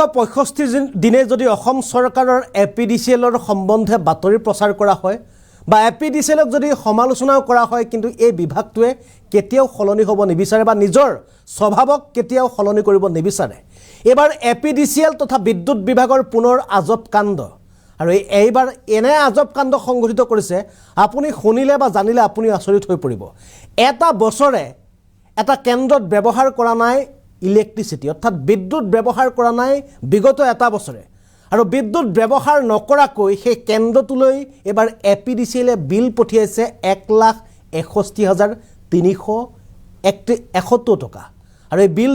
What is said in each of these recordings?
365 দিনে যদি অসম চৰকাৰৰ এপিডিচিএলৰ সম্বন্ধে বাতৰি প্ৰচাৰ কৰা হয় বা এপিডিচিএলক যদি সমালোচনাও কৰা হয় কিন্তু এই বিভাগটোৱে কেতিয়াও সলনি হ'ব নিবিচাৰে বা নিজৰ স্বভাৱক কেতিয়াও সলনি কৰিব নিবিচাৰে। এবাৰ এপিডিচিএল তথা বিদ্যুৎ বিভাগৰ পুনৰ আজব কাণ্ড আৰু এইবাৰ এনে আজব কাণ্ড সংঘটিত কৰিছে আপুনি শুনিলে বা জানিলে আপুনি আচৰিত হৈ পৰিব। এটা বছৰে এটা কেন্দ্ৰত ব্যৱহাৰ কৰা নাই ইলেক্ট্ৰিচিটি অৰ্থাৎ বিদ্যুৎ ব্যৱহাৰ কৰা নাই বিগত এটা বছৰে আৰু বিদ্যুৎ ব্যৱহাৰ নকৰাকৈ সেই কেন্দ্ৰটোলৈ এবাৰ এপিডিচিএলে বিল পঠিয়াইছে 1,61,371 টকা আৰু এই বিল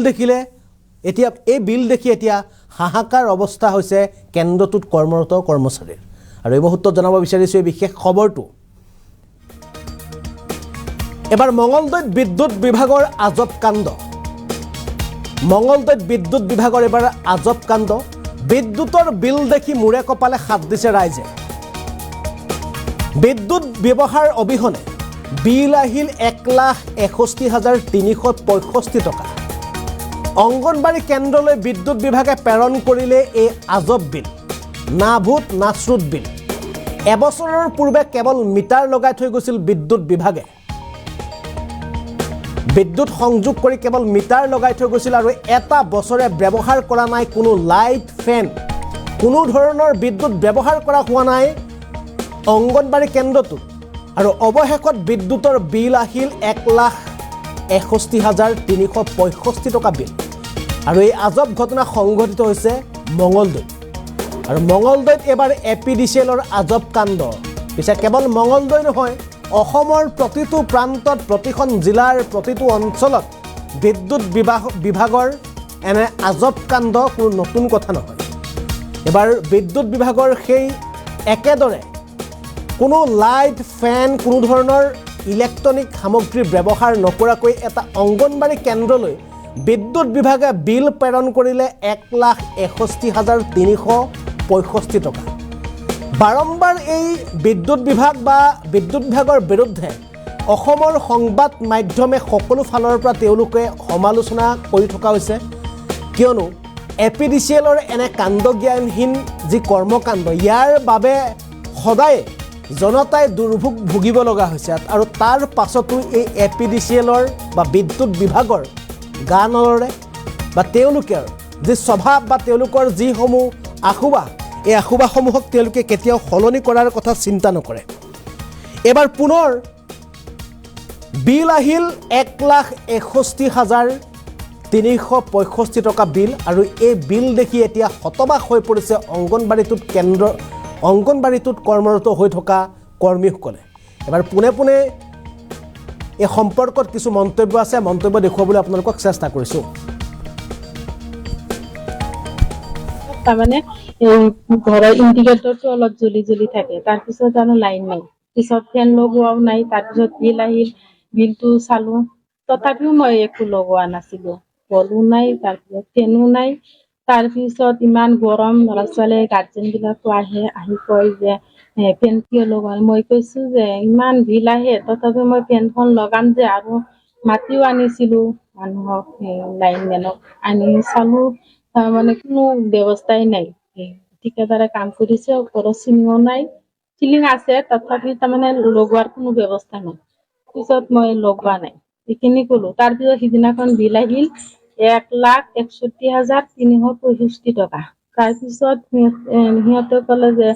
দেখি এতিয়া হাহাকাৰ অৱস্থা হৈছে কেন্দ্ৰটোত কৰ্মৰত কৰ্মচাৰীৰ। আৰু এই মুহূৰ্তত জনাব বিচাৰিছোঁ এই বিশেষ খবৰটো। এবাৰ মঙলদৈত বিদ্যুৎ বিভাগৰ আজব কাণ্ড। মঙলদৈত বিদ্যুৎ বিভাগৰ এবাৰ আজব কাণ্ড। বিদ্যুতৰ বিল দেখি মূৰে কপালে হাত দিছে ৰাইজে। বিদ্যুৎ ব্যৱহাৰ অবিহনে বিল আহিল 1,61,365 টকা। অংগনবাড়ী কেন্দ্ৰলৈ বিদ্যুৎ বিভাগে প্ৰেৰণ কৰিলে এই আজব বিল। না ভূত না শ্ৰুত বিল। এবছৰৰ পূৰ্বে কেৱল মিটাৰ লগাই থৈ গৈছিল বিদ্যুৎ বিভাগে। বিদ্যুৎ সংযোগ কৰি কেৱল মিটাৰ লগাই থৈ গৈছিল আৰু এটা বছৰে ব্যৱহাৰ কৰা নাই কোনো লাইট ফেন, কোনো ধৰণৰ বিদ্যুৎ ব্যৱহাৰ কৰা হোৱা নাই অংগনবাড়ী কেন্দ্ৰটোত আৰু অৱশেষত বিদ্যুতৰ বিল আহিল 1,61,365 টকা বিল। আৰু এই আজব ঘটনা সংঘটিত হৈছে মঙলদৈত আৰু মঙলদৈত এবাৰ এপিডিচিএলৰ আজব কাণ্ড। পিছে কেৱল মঙলদৈ নহয়, অসমৰ প্ৰতিটো প্ৰান্তত প্ৰতিখন জিলাৰ প্ৰতিটো অঞ্চলত বিদ্যুৎ বিভাগৰ এনে আজব কাণ্ড কোনো নতুন কথা নহয়। এবাৰ বিদ্যুৎ বিভাগৰ সেই একেদৰে কোনো লাইট ফেন কোনো ধৰণৰ ইলেক্ট্ৰনিক সামগ্ৰী ব্যৱহাৰ নকৰাকৈ এটা অংগনবাড়ী কেন্দ্ৰলৈ বিদ্যুৎ বিভাগে বিল প্ৰেৰণ কৰিলে 1,61,365 টকা। বাৰম্বাৰ এই বিদ্যুৎ বিভাগ বা বিদ্যুৎ বিভাগৰ বিৰুদ্ধে অসমৰ সংবাদ মাধ্যমে সকলো ফালৰ পৰা তেওঁলোকে সমালোচনা কৰি থকা হৈছে, কিয়নো এপিডিচিএলৰ এনে কাণ্ডজ্ঞানহীন যি কৰ্মকাণ্ড ইয়াৰ বাবে সদায় জনতাই দুৰ্ভোগ ভুগিব লগা হৈছে আৰু তাৰ পাছতো এই এপিডিচিএলৰ বা বিদ্যুৎ বিভাগৰ গা নলৰে বা তেওঁলোকৰ যি স্বভাৱ বা তেওঁলোকৰ যিসমূহ আশুবাহ এই আশুবাহসমূহক তেওঁলোকে কেতিয়াও সলনি কৰাৰ কথা চিন্তা নকৰে। এবাৰ পুনৰ বিল আহিল 1,61,365 টকা বিল আৰু এই বিল দেখি এতিয়া হতবাক হৈ পৰিছে অংগনবাড়ীটোত কৰ্মৰত হৈ থকা কৰ্মীসকলে। এবাৰ পোনে পোনে এই সম্পৰ্কত কিছু মন্তব্য আছে, মন্তব্য দেখুৱাবলৈ আপোনালোকক চেষ্টা কৰিছোঁ। তাৰমানে ঘৰৰ ইণ্ডিকেটৰটো অলপ জ্বলি থাকে, তাৰপিছত আৰু লাইন নাই, পিছত ফেন লগোৱাও নাই, তাৰপিছত বিল আহিল, বিলটো চালোঁ, তথাপিও মই একো লগোৱা নাছিলোঁ, বলো নাই, তাৰপিছত ফেনো নাই। তাৰপিছত ইমান গৰম, ল'ৰা ছোৱালীৰ গাৰ্জেনবিলাকো আহি কয় যে ফেন কিয় লগোৱা নাই। মই কৈছোঁ যে ইমান বিল আহে তথাপি মই ফেনখন লগাম যে, আৰু মাতিও আনিছিলোঁ মানুহক, লাইনমেনক আনি চালোঁ, তাৰমানে কোনো ব্যৱস্থাই নাই। ঠিকাদাৰে কাম কৰিছে, ওপৰত চিলিঙো নাই, চিলিং আছে তথাপি তাৰমানে লগোৱাৰ কোনো ব্যৱস্থা নাই। পিছত মই লগোৱা নাই এইখিনি ক'লো। তাৰপিছত সিদিনাখন বিল আহিল 1,61,365 টকা। তাৰপিছত সিহঁতে ক'লে যে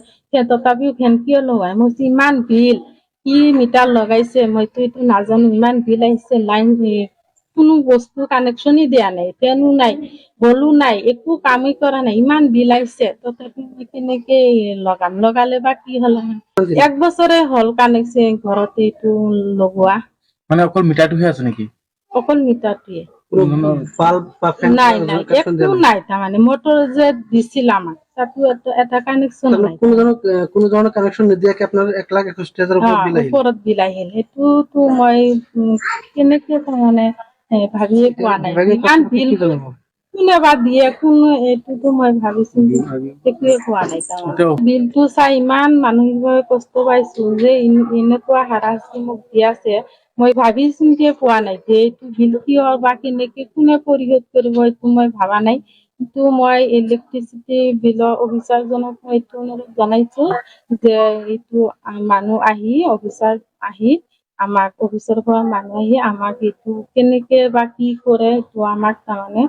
তথাপিও ফেন কিয় লগাই। মই ইমান বিল, কি মিটাৰ লগাইছে মইতো এইটো নাজানো, ইমান বিল আহিছে, লাইন কোনো বস্তু কানেকশ্যনই দিয়া নাই, ফেনো নাই, বলো নাই, একো কামেই কৰা নাই, ইমান বিল আহিছে তথাপি মই কেনেকে লগাম, লগালে বা কি হ'ল। 1 বছৰে হ'ল কানেকশ্যন ঘৰতে এইটো লগোৱা। মানে অকল মিটাৰটোহে আছে নেকি? অকল মিটাৰটোৱে নাই, একো নাই। তাৰমানে মটৰ যে দিছিল আমাক তাতো এটা কানেকশ্যন নাই, কোনো ধৰণৰ কানেকশ্যন নিদিয়াকে আপোনাৰ 1,61,000 ওপৰত বিল আহিল। সেইটোতো মই কেনেকে তাৰমানে ভাবিয়ে পোৱা নাই, ইমান বিল কোনে বা দিয়ে, কোনো এইটোতো মই ভাবিছোঁ একোৱে পোৱা নাই। তাৰমানে বিলটো চাই ইমান মানসিকভাৱে কষ্ট পাইছোঁ যে এনেকুৱা হাৰাশাস্তি মোক দি আছে, মই ভাবি চিন্তিয়ে পোৱা নাই যে এইটো বিল কিয় বা কেনেকে কোনে পৰিশোধ কৰিব, এইটো মই ভাবা নাই। কিন্তু মই ইলেক্ট্ৰিচিটি বিলৰ অফিচাৰজনক মই এইটো অনুৰোধ জনাইছো যে এইটো মানুহ আহি অফিচাৰ আহি আমাক অফিচৰ পৰা মানুহ আহি আমাক এইটো কেনেকে বা কি কৰে এইটো আমাক তাৰমানে